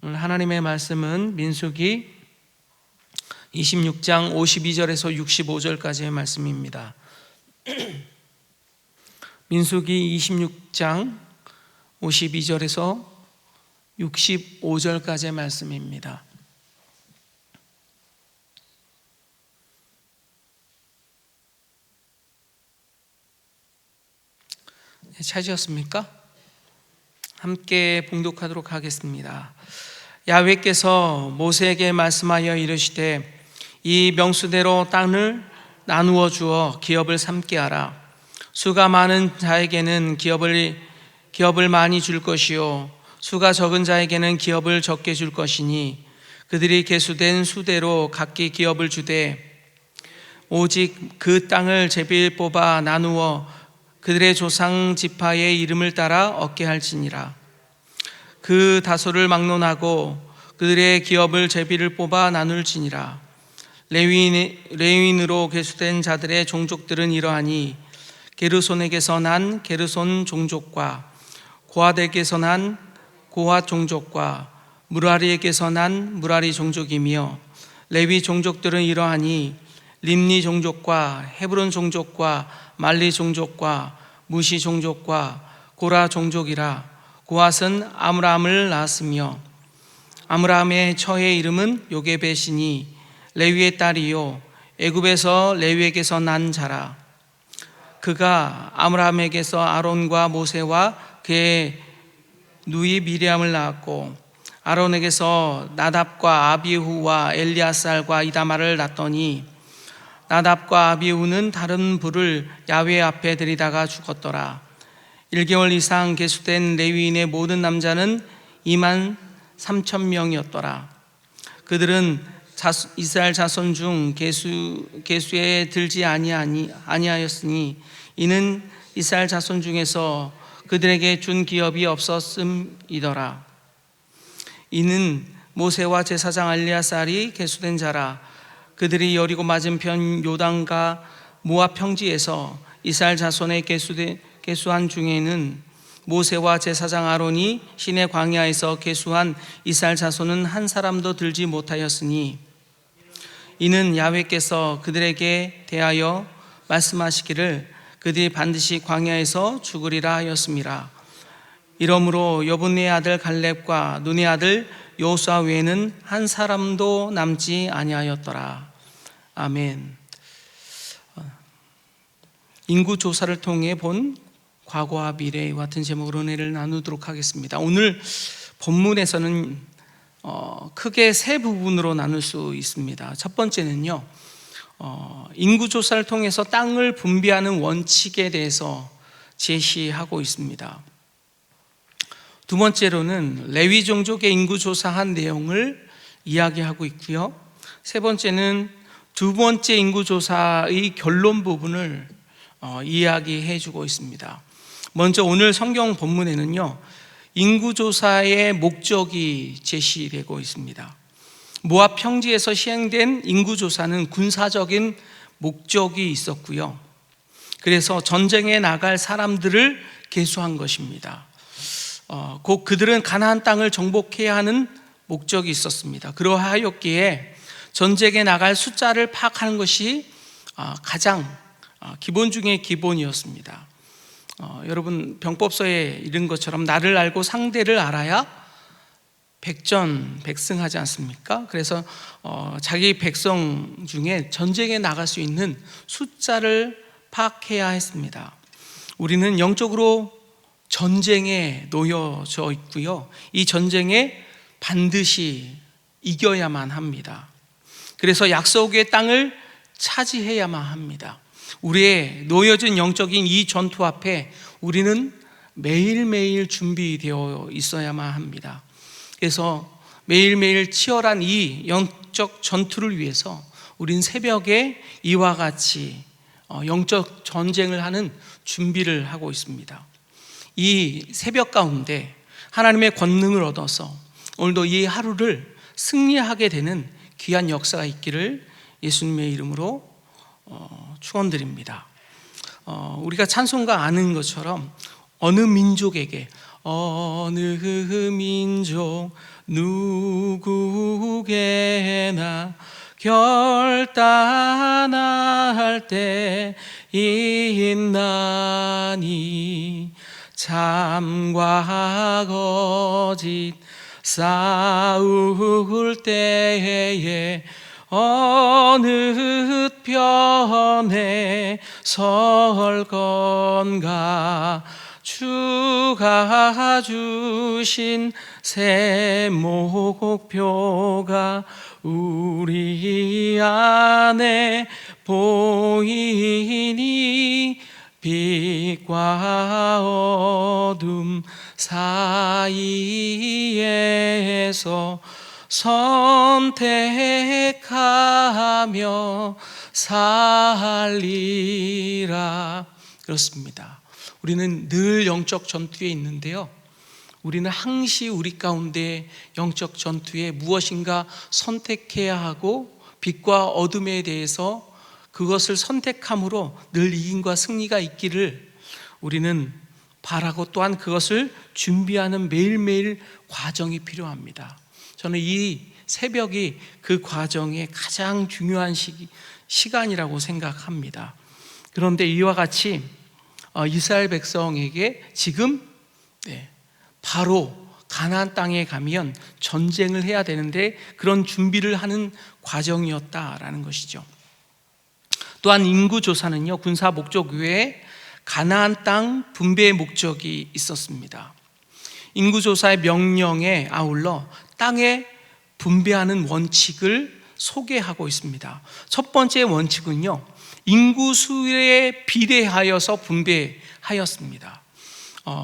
오늘 하나님의 말씀은 민수기 26장 52절에서 65절까지의 말씀입니다. 민수기 26장 52절에서 65절까지의 말씀입니다. 찾으셨습니까? 함께 봉독하도록 하겠습니다. 야훼께서 모세에게 말씀하여 이르시되 이 명수대로 땅을 나누어 주어 기업을 삼게 하라. 수가 많은 자에게는 기업을 많이 줄 것이요 수가 적은 자에게는 기업을 적게 줄 것이니 그들이 계수된 수대로 각기 기업을 주되 오직 그 땅을 제비를 뽑아 나누어 그들의 조상 지파의 이름을 따라 얻게 할지니라. 그 다소를 막론하고 그들의 기업을 제비를 뽑아 나눌지니라. 레위인으로 계수된 자들의 종족들은 이러하니 게르손에게서 난 게르손 종족과 고핫에게서 난 고핫 종족과 무라리에게서 난 무라리 종족이며 레위 종족들은 이러하니 림니 종족과 헤브론 종족과 말리 종족과 무시 종족과 고라 종족이라. 고핫은 아므람을 낳았으며 아므람의 처의 이름은 요게벳이니 레위의 딸이요 애굽에서 레위에게서 난 자라. 그가 아므람에게서 아론과 모세와 그의 누이 미리암을 낳았고 아론에게서 나답과 아비후와 엘리아살과 이다말을 낳더니 나답과 아비후는 다른 불을 야훼 앞에 들이다가 죽었더라. 1개월 이상 계수된 레위인의 모든 남자는 2만 3천 명이었더라. 그들은 이스라엘 자손 중 계수에 들지 아니하였으니 이는 이스라엘 자손 중에서 그들에게 준 기업이 없었음이더라. 이는 모세와 제사장 엘리야살이 계수된 자라. 그들이 여리고 맞은편 요단과 모압 평지에서 이스라엘 자손에 계수한 중에는 모세와 제사장 아론이 시내 광야에서 계수한 이스라엘 자손은 한 사람도 들지 못하였으니 이는 야훼께서 그들에게 대하여 말씀하시기를 그들이 반드시 광야에서 죽으리라 하였음이라. 이러므로 여분의 아들 갈렙과 눈의 아들 여호수아 외에는 한 사람도 남지 아니하였더라. 아멘. 인구 조사를 통해 본 과거와 미래 같은 제목으로 은혜를 나누도록 하겠습니다. 오늘 본문에서는 크게 세 부분으로 나눌 수 있습니다. 첫 번째는요, 인구 조사를 통해서 땅을 분배하는 원칙에 대해서 제시하고 있습니다. 두 번째로는 레위 종족의 인구 조사한 내용을 이야기하고 있고요. 세 번째는 두 번째 인구 조사의 결론 부분을 이야기해 주고 있습니다. 먼저 오늘 성경 본문에는요, 인구조사의 목적이 제시되고 있습니다. 모압 평지에서 시행된 인구조사는 군사적인 목적이 있었고요. 그래서 전쟁에 나갈 사람들을 계수한 것입니다. 곧 그들은 가나안 땅을 정복해야 하는 목적이 있었습니다. 그러하였기에 전쟁에 나갈 숫자를 파악하는 것이 가장 기본 중의 기본이었습니다. 여러분 병법서에 이른 것처럼 나를 알고 상대를 알아야 백전백승하지 않습니까? 그래서 자기 백성 중에 전쟁에 나갈 수 있는 숫자를 파악해야 했습니다. 우리는 영적으로 전쟁에 놓여져 있고요, 이 전쟁에 반드시 이겨야만 합니다. 그래서 약속의 땅을 차지해야만 합니다. 우리의 놓여진 영적인 이 전투 앞에 우리는 매일매일 준비되어 있어야만 합니다. 그래서 매일매일 치열한 이 영적 전투를 위해서 우린 새벽에 이와 같이 영적 전쟁을 하는 준비를 하고 있습니다. 이 새벽 가운데 하나님의 권능을 얻어서 오늘도 이 하루를 승리하게 되는 귀한 역사가 있기를 예수님의 이름으로 축원드립니다. 우리가 찬송가 아는 것처럼 어느 민족에게 어느 민족 누구에게나 결단할 때 있나니 참과 거짓 싸울 때에 어느 편에 설 건가. 주가 주신 새 목표가 우리 안에 보이니 빛과 어둠 사이에서 선택하며 살리라. 그렇습니다. 우리는 늘 영적 전투에 있는데요, 우리는 항시 우리 가운데 영적 전투에 무엇인가 선택해야 하고 빛과 어둠에 대해서 그것을 선택함으로 늘 이김과 승리가 있기를 우리는 바라고, 또한 그것을 준비하는 매일매일 과정이 필요합니다. 저는 이 새벽이 그 과정의 가장 중요한 시간이라고 생각합니다. 그런데 이와 같이 이스라엘 백성에게 지금 바로 가나안 땅에 가면 전쟁을 해야 되는데 그런 준비를 하는 과정이었다라는 것이죠. 또한 인구조사는요, 군사 목적 외에 가나안 땅 분배의 목적이 있었습니다. 인구조사의 명령에 아울러 땅에 분배하는 원칙을 소개하고 있습니다. 첫 번째 원칙은요, 인구수에 비례하여서 분배하였습니다.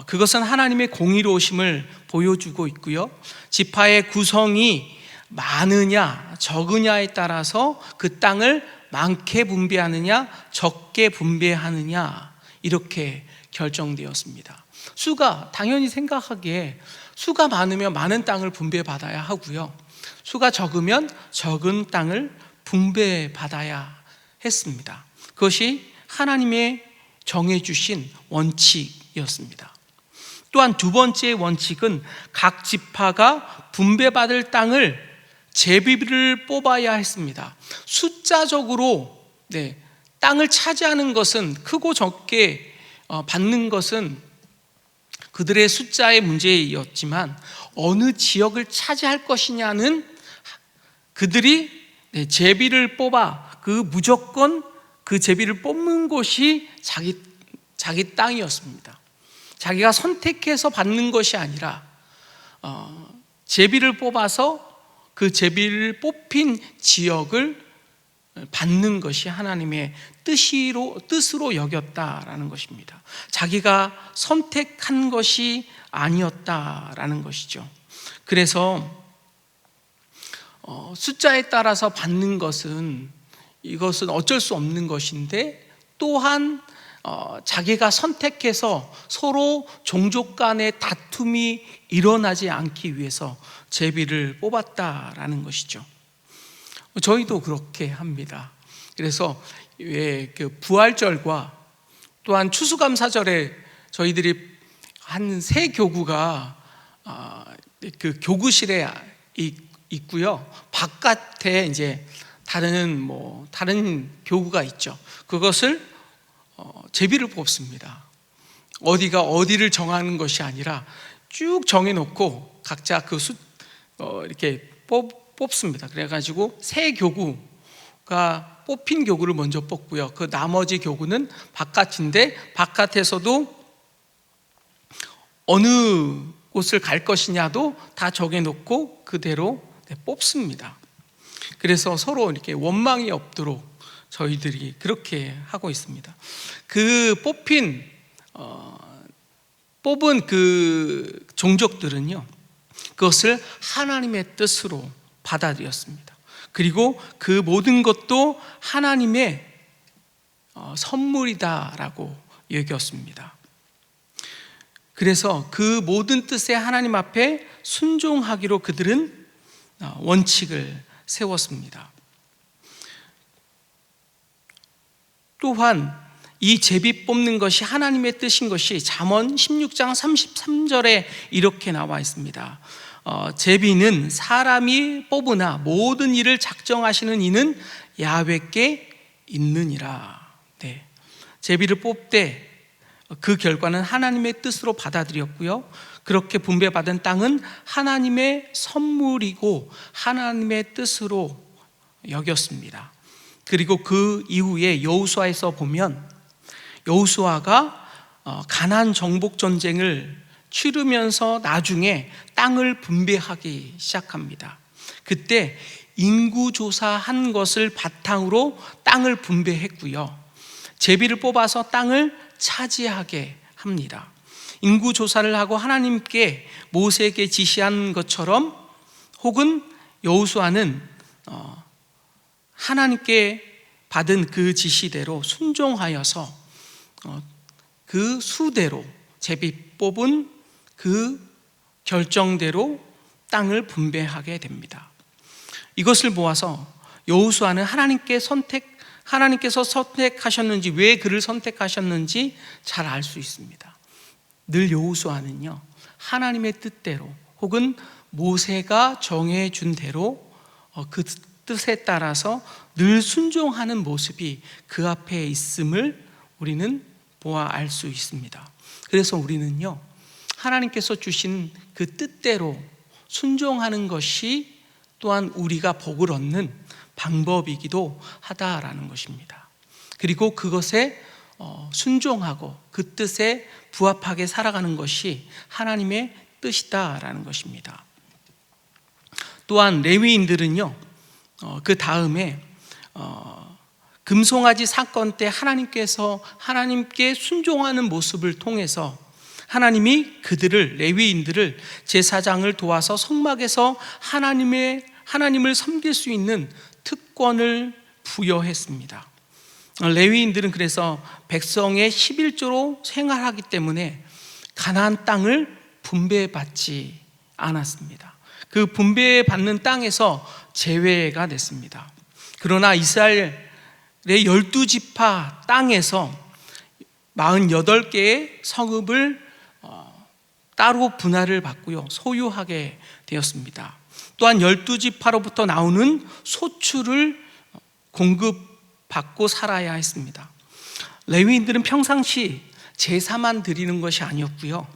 그것은 하나님의 공의로우심을 보여주고 있고요, 지파의 구성이 많으냐 적으냐에 따라서 그 땅을 많게 분배하느냐 적게 분배하느냐 이렇게 결정되었습니다. 수가, 당연히 생각하기에 수가 많으면 많은 땅을 분배받아야 하고요, 수가 적으면 적은 땅을 분배받아야 했습니다. 그것이 하나님의 정해주신 원칙이었습니다. 또한 두 번째 원칙은 각 지파가 분배받을 땅을 제비를 뽑아야 했습니다. 숫자적으로 땅을 차지하는 것은, 크고 적게 받는 것은 그들의 숫자의 문제였지만 어느 지역을 차지할 것이냐는 그들이 제비를 뽑아 무조건 그 제비를 뽑는 곳이 자기 땅이었습니다. 자기가 선택해서 받는 것이 아니라 제비를 뽑아서 그 제비를 뽑힌 지역을 받는 것이 하나님의 뜻으로 여겼다라는 것입니다. 자기가 선택한 것이 아니었다라는 것이죠. 그래서 숫자에 따라서 받는 것은, 이것은 어쩔 수 없는 것인데, 또한 자기가 선택해서 서로 종족 간의 다툼이 일어나지 않기 위해서 제비를 뽑았다라는 것이죠. 저희도 그렇게 합니다. 그래서 그 부활절과 또한 추수감사절에 저희들이 한 세 교구가 그 교구실에 있고요, 바깥에 이제 다른 교구가 있죠. 그것을 제비를 뽑습니다. 어디가 어디를 정하는 것이 아니라 쭉 정해놓고 각자 이렇게 뽑습니다. 그래가지고 세 교구가 뽑힌 교구를 먼저 뽑고요, 그 나머지 교구는 바깥인데 바깥에서도 어느 곳을 갈 것이냐도 다 정해놓고 그대로 뽑습니다. 그래서 서로 이렇게 원망이 없도록 저희들이 그렇게 하고 있습니다. 그 뽑은 그 종족들은요, 그것을 하나님의 뜻으로 받아들였습니다. 그리고 그 모든 것도 하나님의 선물이다라고 여겼습니다. 그래서 그 모든 뜻에 하나님 앞에 순종하기로 그들은 원칙을 세웠습니다. 또한 이 제비 뽑는 것이 하나님의 뜻인 것이 잠언 16장 33절에 이렇게 나와 있습니다. 제비는 사람이 뽑으나 모든 일을 작정하시는 이는 야훼께 있느니라. 네. 제비를 뽑되 그 결과는 하나님의 뜻으로 받아들였고요. 그렇게 분배받은 땅은 하나님의 선물이고 하나님의 뜻으로 여겼습니다. 그리고 그 이후에 여호수아에서 보면 여호수아가 가나안 정복 전쟁을 치르면서 나중에 땅을 분배하기 시작합니다. 그때 인구조사한 것을 바탕으로 땅을 분배했고요. 제비를 뽑아서 땅을 차지하게 합니다. 인구조사를 하고 하나님께 모세에게 지시한 것처럼 혹은 여호수아는 하나님께 받은 그 지시대로 순종하여서 그 수대로 제비 뽑은 그 결정대로 땅을 분배하게 됩니다. 이것을 보아서 여호수아는 하나님께서 선택하셨는지, 왜 그를 선택하셨는지 잘 알 수 있습니다. 늘 여호수아는요, 하나님의 뜻대로 혹은 모세가 정해준 대로 그 뜻에 따라서 늘 순종하는 모습이 그 앞에 있음을 우리는 보아 알 수 있습니다. 그래서 우리는요, 하나님께서 주신 그 뜻대로 순종하는 것이 또한 우리가 복을 얻는 방법이기도 하다라는 것입니다. 그리고 그것에 순종하고 그 뜻에 부합하게 살아가는 것이 하나님의 뜻이다라는 것입니다. 또한 레위인들은요, 그 다음에 금송아지 사건 때 하나님께 순종하는 모습을 통해서 하나님이 레위인들을 제사장을 도와서 성막에서 하나님을 섬길 수 있는 특권을 부여했습니다. 레위인들은 그래서 백성의 11조로 생활하기 때문에 가나안 땅을 분배받지 않았습니다. 그 분배받는 땅에서 제외가 됐습니다. 그러나 이스라엘의 12지파 땅에서 48개의 성읍을 따로 분할을 받고요, 소유하게 되었습니다. 또한 12지파로부터 나오는 소출을 공급받고 살아야 했습니다. 레위인들은 평상시 제사만 드리는 것이 아니었고요,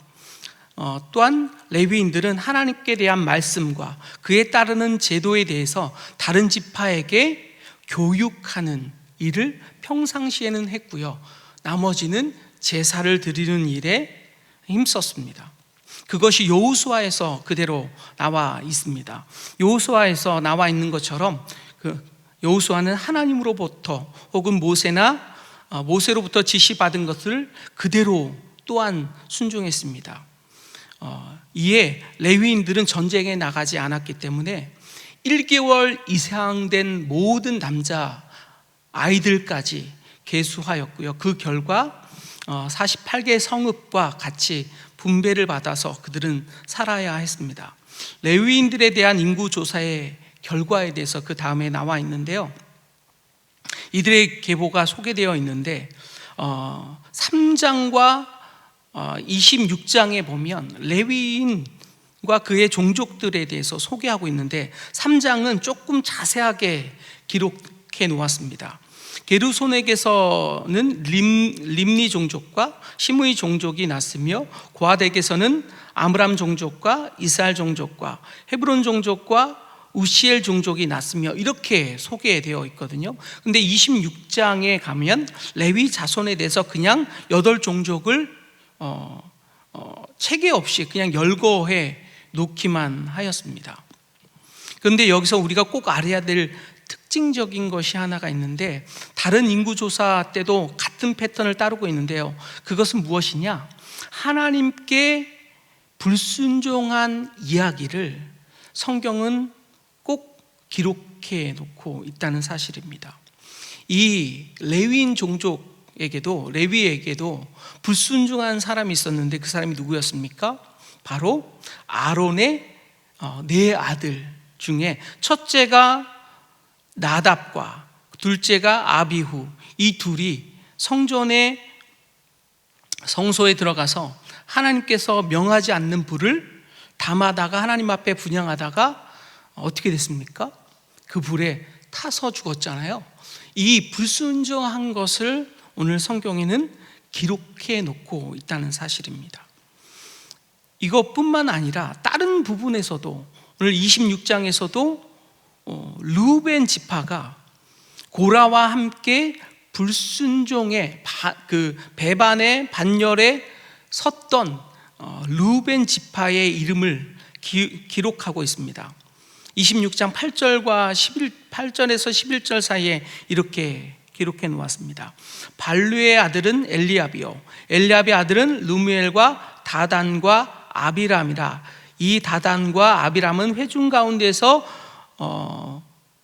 또한 레위인들은 하나님께 대한 말씀과 그에 따르는 제도에 대해서 다른 지파에게 교육하는 일을 평상시에는 했고요, 나머지는 제사를 드리는 일에 힘썼습니다. 그것이 여호수아에서 그대로 나와 있습니다. 여호수아에서 나와 있는 것처럼 여호수아는 하나님으로부터 혹은 모세로부터 지시받은 것을 그대로 또한 순종했습니다. 이에 레위인들은 전쟁에 나가지 않았기 때문에 1개월 이상 된 모든 남자 아이들까지 계수하였고요. 그 결과 48개 성읍과 같이 분배를 받아서 그들은 살아야 했습니다. 레위인들에 대한 인구조사의 결과에 대해서 그 다음에 나와 있는데요, 이들의 계보가 소개되어 있는데 3장과 26장에 보면 레위인과 그의 종족들에 대해서 소개하고 있는데 3장은 조금 자세하게 기록해 놓았습니다. 게르손에게서는 림니 종족과 시므이 종족이 났으며 고핫에게서는 아므람 종족과 이스라엘 종족과 헤브론 종족과 우시엘 종족이 났으며 이렇게 소개되어 있거든요. 근데 26장에 가면 레위 자손에 대해서 그냥 8종족을 체계 없이 그냥 열거해 놓기만 하였습니다. 그런데 여기서 우리가 꼭 알아야 될 특징적인 것이 하나가 있는데, 다른 인구조사 때도 같은 패턴을 따르고 있는데요, 그것은 무엇이냐? 하나님께 불순종한 이야기를 성경은 꼭 기록해 놓고 있다는 사실입니다. 이 레위인 종족에게도, 레위에게도 불순종한 사람이 있었는데 그 사람이 누구였습니까? 바로 아론의 4아들 중에 첫째가 나답과 둘째가 아비후, 이 둘이 성소에 들어가서 하나님께서 명하지 않는 불을 담아다가 하나님 앞에 분향하다가 어떻게 됐습니까? 그 불에 타서 죽었잖아요. 이 불순종한 것을 오늘 성경에는 기록해 놓고 있다는 사실입니다. 이것뿐만 아니라 다른 부분에서도 오늘 26장에서도 르우벤 지파가 고라와 함께 불순종의 그 배반의 반열에 섰던 르우벤 지파의 이름을 기록하고 있습니다. 26장 8절과 8절에서 11절 사이에 이렇게 기록해 놓았습니다. 발루의 아들은 엘리압이요 엘리압의 아들은 르무엘과 다단과 아비람이라. 이 다단과 아비람은 회중 가운데서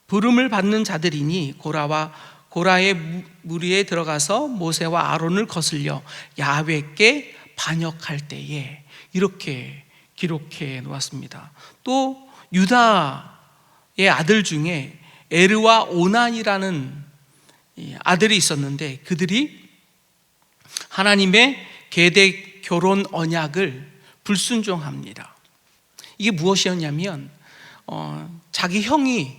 부름을 받는 자들이니 고라의 무리에 들어가서 모세와 아론을 거슬려 야훼께 반역할 때에, 이렇게 기록해 놓았습니다. 또 유다의 아들 중에 에르와 오난이라는 아들이 있었는데 그들이 하나님의 계대 결혼 언약을 불순종합니다. 이게 무엇이었냐면 자기 형이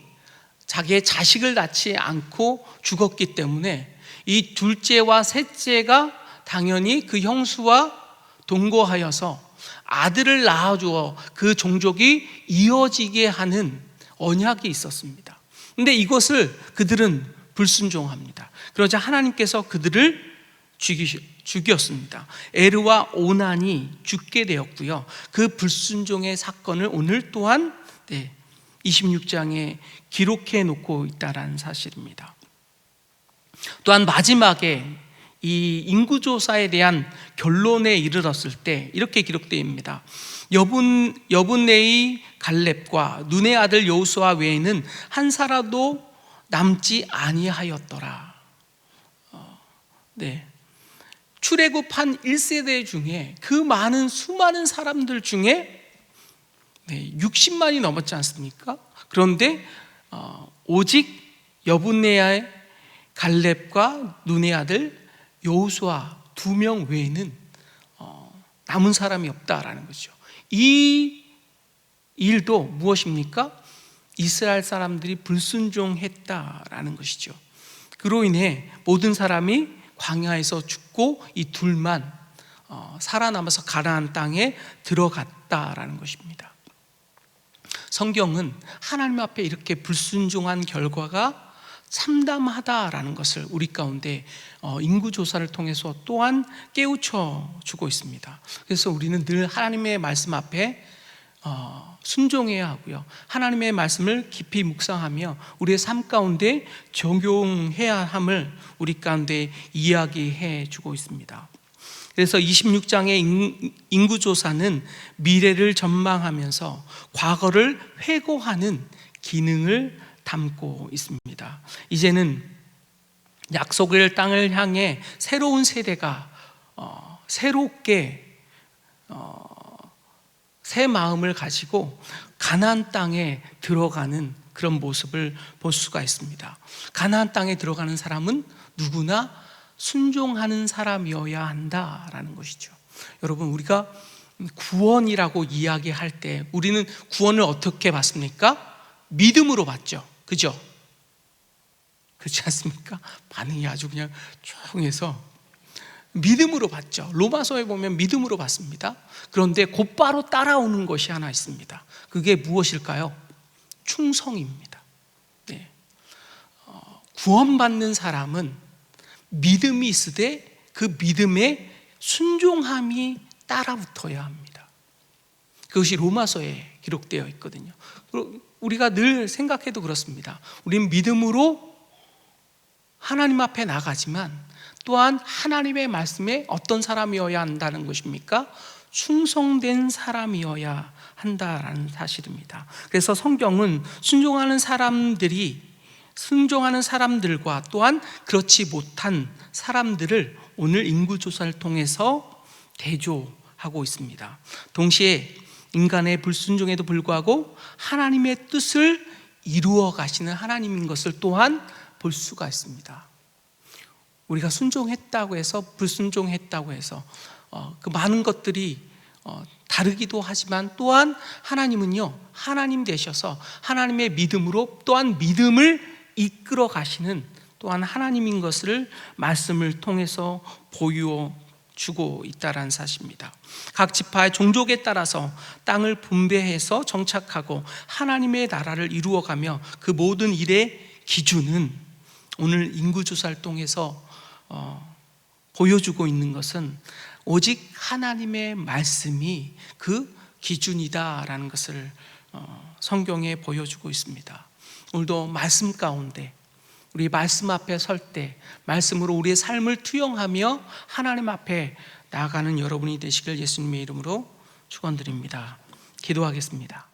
자기의 자식을 낳지 않고 죽었기 때문에 이 둘째와 셋째가 당연히 그 형수와 동거하여서 아들을 낳아주어 그 종족이 이어지게 하는 언약이 있었습니다. 근데 이것을 그들은 불순종합니다. 그러자 하나님께서 그들을 죽였습니다. 에르와 오난이 죽게 되었고요. 그 불순종의 사건을 오늘 또한 26장에 기록해 놓고 있다는 사실입니다. 또한 마지막에 이 인구조사에 대한 결론에 이르렀을 때 이렇게 기록되어 여분네의 갈렙과 눈의 아들 여호수아 외에는 한 사람도 남지 아니하였더라. 출애굽한 1세대 중에 그 많은 수많은 사람들 중에 60만이 넘었지 않습니까? 그런데 오직 여분네의 갈렙과 눈의 아들 여호수아 2명 외에는 남은 사람이 없다라는 거죠. 이 일도 무엇입니까? 이스라엘 사람들이 불순종했다라는 것이죠. 그로 인해 모든 사람이 광야에서 죽고 이 둘만 살아남아서 가나안 땅에 들어갔다라는 것입니다. 성경은 하나님 앞에 이렇게 불순종한 결과가 참담하다라는 것을 우리 가운데 인구조사를 통해서 또한 깨우쳐 주고 있습니다. 그래서 우리는 늘 하나님의 말씀 앞에 순종해야 하고요, 하나님의 말씀을 깊이 묵상하며 우리의 삶 가운데 적용해야 함을 우리 가운데 이야기해 주고 있습니다. 그래서 26장의 인구조사는 미래를 전망하면서 과거를 회고하는 기능을 담고 있습니다. 이제는 약속의 땅을 향해 새로운 세대가 새롭게 새 마음을 가지고 가나안 땅에 들어가는 그런 모습을 볼 수가 있습니다. 가나안 땅에 들어가는 사람은 누구나 순종하는 사람이어야 한다라는 것이죠. 여러분, 우리가 구원이라고 이야기할 때 우리는 구원을 어떻게 받습니까? 믿음으로 받죠. 그죠? 그렇지 않습니까? 반응이 아주 그냥 조용해서 믿음으로 받죠. 로마서에 보면 믿음으로 받습니다. 그런데 곧바로 따라오는 것이 하나 있습니다. 그게 무엇일까요? 충성입니다. 구원받는 사람은 믿음이 있으되 그 믿음에 순종함이 따라붙어야 합니다. 그것이 로마서에 기록되어 있거든요. 우리가 늘 생각해도 그렇습니다. 우리는 믿음으로 하나님 앞에 나가지만 또한 하나님의 말씀에 어떤 사람이어야 한다는 것입니까? 충성된 사람이어야 한다라는 사실입니다. 그래서 성경은 순종하는 사람들과 또한 그렇지 못한 사람들을 오늘 인구조사를 통해서 대조하고 있습니다. 동시에 인간의 불순종에도 불구하고 하나님의 뜻을 이루어 가시는 하나님인 것을 또한 볼 수가 있습니다. 우리가 순종했다고 해서 불순종했다고 해서 그 많은 것들이 다르기도 하지만 또한 하나님은요, 하나님 되셔서 하나님의 믿음으로 또한 믿음을 이끌어 가시는 또한 하나님인 것을 말씀을 통해서 보여 주고 있다라는 사실입니다. 각 지파의 종족에 따라서 땅을 분배해서 정착하고 하나님의 나라를 이루어가며 그 모든 일의 기준은 오늘 인구조사를 통해서 보여주고 있는 것은 오직 하나님의 말씀이 그 기준이다라는 것을 성경에 보여주고 있습니다. 오늘도 말씀 가운데 우리 말씀 앞에 설 때 말씀으로 우리의 삶을 투영하며 하나님 앞에 나아가는 여러분이 되시길 예수님의 이름으로 축원드립니다. 기도하겠습니다.